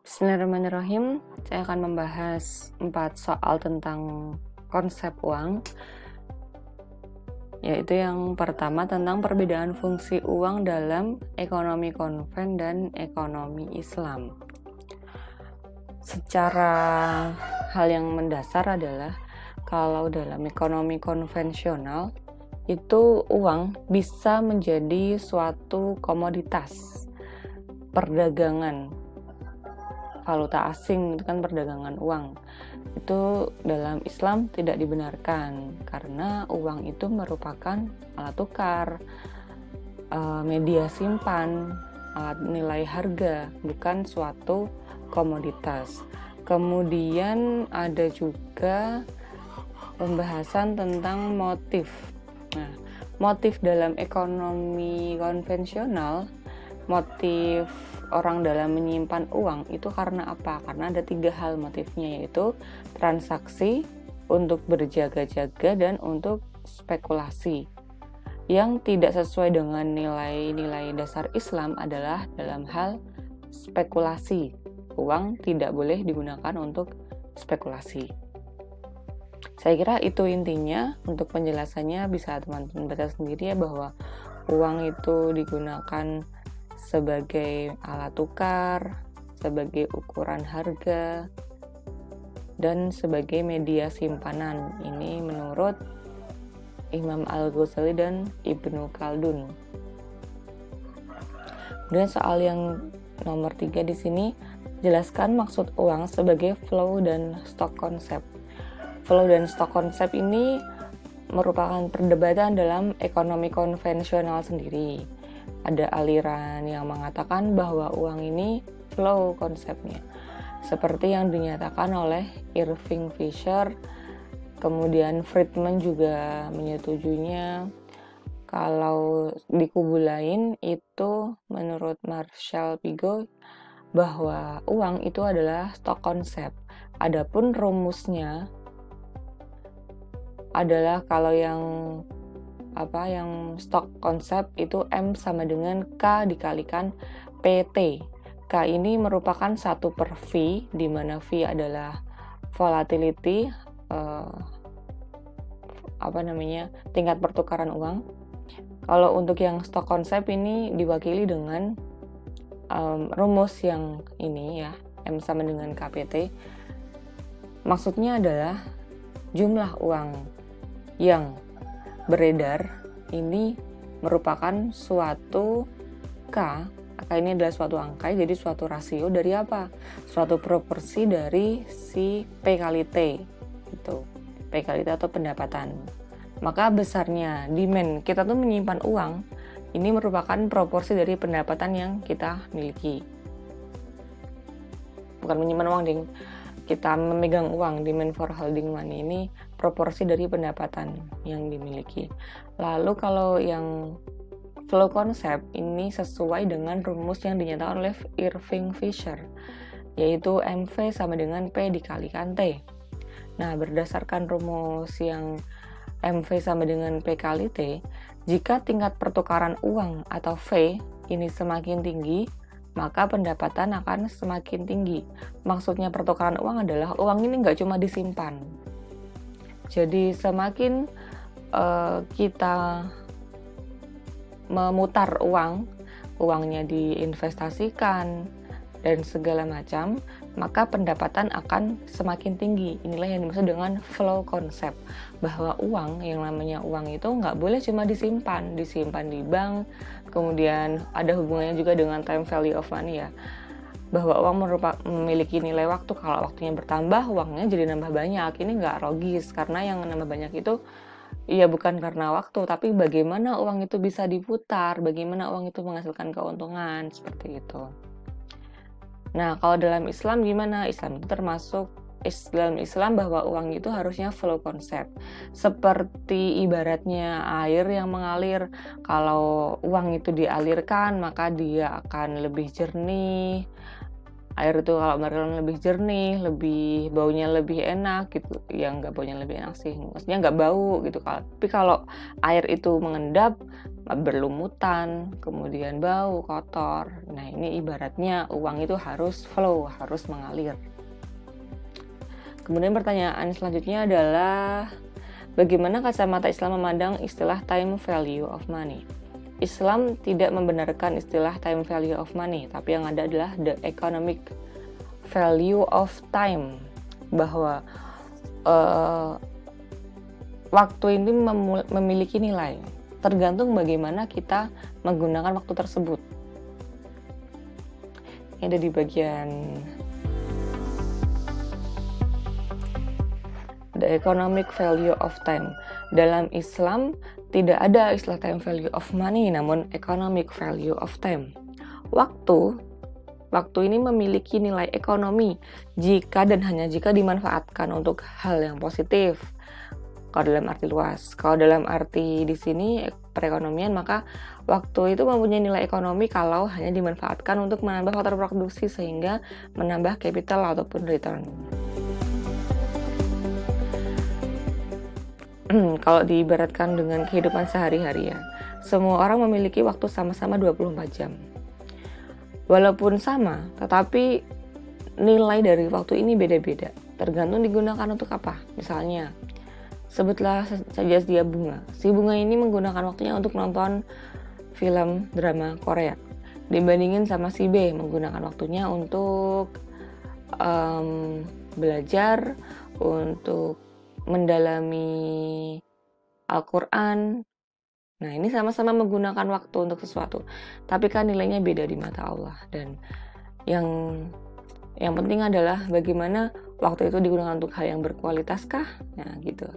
Bismillahirrahmanirrahim. Saya akan membahas 4 soal tentang konsep uang, yaitu yang pertama tentang perbedaan fungsi uang dalam ekonomi konven dan ekonomi Islam. Secara hal yang mendasar adalah kalau dalam ekonomi konvensional itu uang bisa menjadi suatu komoditas perdagangan. Valuta asing itu kan perdagangan uang. Itu dalam Islam tidak dibenarkan karena uang itu merupakan alat tukar, media simpan, alat nilai harga, bukan suatu komoditas. Kemudian ada juga pembahasan tentang motif. Nah, motif dalam ekonomi konvensional, motif orang dalam menyimpan uang itu karena apa? Karena ada 3 hal motifnya, yaitu transaksi, untuk berjaga-jaga, dan untuk spekulasi. Yang tidak sesuai dengan nilai-nilai dasar Islam adalah dalam hal spekulasi. Uang tidak boleh digunakan untuk spekulasi. Saya kira itu intinya. Untuk penjelasannya bisa teman-teman baca sendiri ya, bahwa uang itu digunakan sebagai alat tukar, sebagai ukuran harga, dan sebagai media simpanan. Ini menurut Imam Al-Ghazali dan Ibnu Khaldun. Kemudian soal yang nomor 3 di sini, jelaskan maksud uang sebagai flow dan stock konsep. Flow dan stock konsep ini merupakan perdebatan dalam ekonomi konvensional sendiri. Ada aliran yang mengatakan bahwa uang ini flow konsepnya, seperti yang dinyatakan oleh Irving Fisher. Kemudian Friedman juga menyetujuinya. Kalau di kubu lain itu menurut Marshall Pigot bahwa uang itu adalah stock konsep. Adapun rumusnya adalah kalau yang stock konsep itu M sama dengan K dikalikan PT. K ini merupakan 1/V, di mana V adalah volatility, tingkat pertukaran uang. Kalau untuk yang stock konsep ini diwakili dengan rumus yang ini ya, M sama dengan KPT. Maksudnya adalah jumlah uang yang beredar ini merupakan suatu K ini adalah suatu angka, jadi suatu rasio dari apa? Suatu proporsi dari si P kali T, gitu. P kali T atau pendapatan. Maka besarnya demand kita tuh menyimpan uang, ini merupakan proporsi dari pendapatan yang kita miliki. Bukan menyimpan uang, ding. Kita memegang uang, demand for holding money, ini proporsi dari pendapatan yang dimiliki. Lalu kalau yang flow konsep ini sesuai dengan rumus yang dinyatakan oleh Irving Fisher, yaitu MV sama dengan P dikalikan T. Nah, berdasarkan rumus yang MV sama dengan P kali T, jika tingkat pertukaran uang atau V ini semakin tinggi, maka pendapatan akan semakin tinggi. Maksudnya pertukaran uang adalah uang ini nggak cuma disimpan. Jadi semakin kita memutar uangnya diinvestasikan dan segala macam, maka pendapatan akan semakin tinggi. Inilah yang dimaksud dengan flow konsep, bahwa uang, yang namanya uang itu nggak boleh cuma disimpan di bank. Kemudian ada hubungannya juga dengan time value of money ya, bahwa uang memiliki nilai waktu. Kalau waktunya bertambah, uangnya jadi nambah banyak. Ini nggak logis, karena yang nambah banyak itu ya bukan karena waktu, tapi bagaimana uang itu bisa diputar, bagaimana uang itu menghasilkan keuntungan, seperti itu. Nah, kalau dalam Islam gimana? Dalam Islam bahwa uang itu harusnya flow konsep. Seperti ibaratnya air yang mengalir. Kalau uang itu dialirkan, maka dia akan lebih jernih, Air itu kalau merendam lebih jernih, lebih baunya lebih enak gitu. Ya nggak baunya lebih enak sih, maksudnya nggak bau gitu. Tapi kalau air itu mengendap, berlumutan, kemudian bau, kotor. Nah ini ibaratnya uang itu harus flow, harus mengalir. Kemudian pertanyaan selanjutnya adalah bagaimana kacamata Islam memandang istilah time value of money? Islam tidak membenarkan istilah time value of money, tapi yang ada adalah the economic value of time, bahwa waktu ini memiliki nilai, tergantung bagaimana kita menggunakan waktu tersebut. Ini ada di bagian the economic value of time. Dalam Islam tidak ada istilah time value of money, namun economic value of time. Waktu ini memiliki nilai ekonomi jika dan hanya jika dimanfaatkan untuk hal yang positif. Kalau dalam arti luas, kalau dalam arti di sini perekonomian, maka waktu itu mempunyai nilai ekonomi kalau hanya dimanfaatkan untuk menambah faktor produksi sehingga menambah capital ataupun return. Kalau diibaratkan dengan kehidupan sehari-hari ya, semua orang memiliki waktu sama-sama 24 jam. Walaupun sama, tetapi nilai dari waktu ini beda-beda, tergantung digunakan untuk apa. Misalnya, sebutlah saja dia bunga. Si bunga ini menggunakan waktunya untuk nonton film drama Korea, dibandingin sama si B menggunakan waktunya untuk belajar, untuk mendalami Al-Quran. Nah ini sama-sama menggunakan waktu untuk sesuatu, tapi kan nilainya beda di mata Allah. Dan yang penting adalah bagaimana waktu itu digunakan untuk hal yang berkualitas kah? Nah gitu.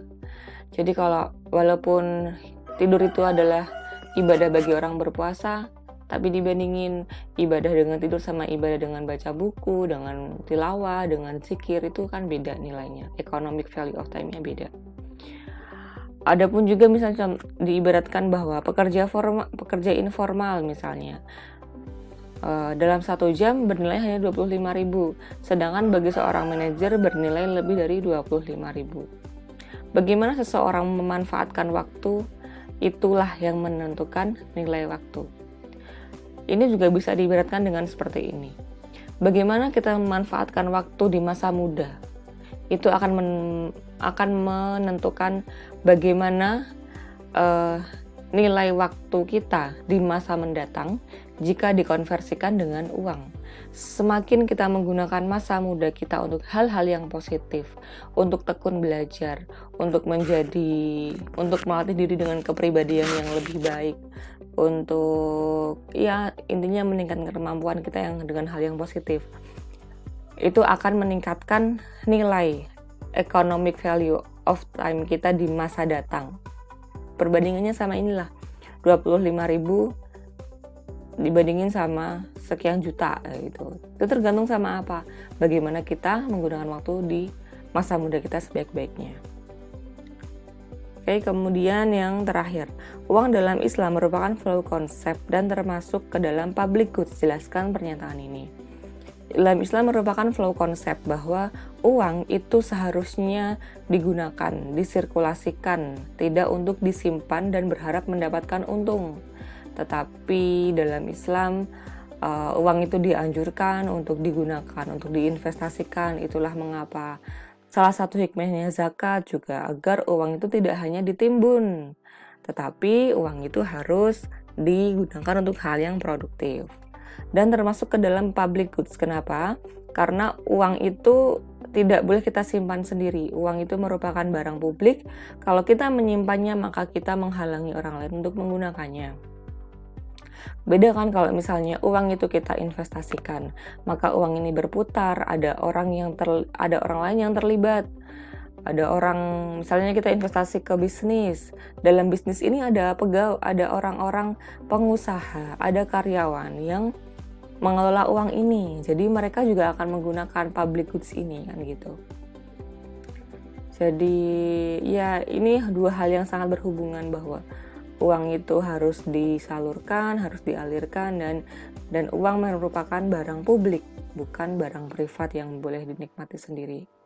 Jadi kalau walaupun tidur itu adalah ibadah bagi orang berpuasa, tapi dibandingin ibadah dengan tidur sama ibadah dengan baca buku, dengan tilawah, dengan zikir, itu kan beda nilainya. Economic value of time-nya beda. Adapun juga misalnya diibaratkan bahwa pekerja informal misalnya, dalam 1 jam bernilai hanya 25.000, sedangkan bagi seorang manajer bernilai lebih dari 25.000. Bagaimana seseorang memanfaatkan waktu, itulah yang menentukan nilai waktu. Ini juga bisa diibaratkan dengan seperti ini. Bagaimana kita memanfaatkan waktu di masa muda, itu akan menentukan bagaimana nilai waktu kita di masa mendatang jika dikonversikan dengan uang. Semakin kita menggunakan masa muda kita untuk hal-hal yang positif, untuk tekun belajar, untuk melatih diri dengan kepribadian yang lebih baik, untuk ya intinya meningkatkan kemampuan kita yang dengan hal yang positif, itu akan meningkatkan nilai economic value of time kita di masa datang. Perbandingannya sama inilah, 25.000 dibandingin sama sekian juta gitu. Itu tergantung sama apa, bagaimana kita menggunakan waktu di masa muda kita sebaik-baiknya. Oke, kemudian yang terakhir, uang dalam Islam merupakan flow konsep dan termasuk ke dalam public goods. Jelaskan pernyataan ini. Dalam Islam merupakan flow konsep bahwa uang itu seharusnya digunakan, disirkulasikan, tidak untuk disimpan dan berharap mendapatkan untung. Tetapi dalam Islam uang itu dianjurkan untuk digunakan, untuk diinvestasikan. Itulah mengapa salah satu hikmahnya zakat juga agar uang itu tidak hanya ditimbun, tetapi uang itu harus digunakan untuk hal yang produktif. Dan termasuk ke dalam public goods. Kenapa? Karena uang itu tidak boleh kita simpan sendiri. Uang itu merupakan barang publik. Kalau kita menyimpannya, maka kita menghalangi orang lain untuk menggunakannya. Beda kan kalau misalnya uang itu kita investasikan, maka uang ini berputar, ada orang lain yang terlibat. Ada orang, misalnya kita investasi ke bisnis. Dalam bisnis ini ada orang-orang pengusaha, ada karyawan yang mengelola uang ini. Jadi mereka juga akan menggunakan public goods ini kan gitu. Jadi ya ini dua hal yang sangat berhubungan, bahwa uang itu harus disalurkan, harus dialirkan, dan uang merupakan barang publik, bukan barang privat yang boleh dinikmati sendiri.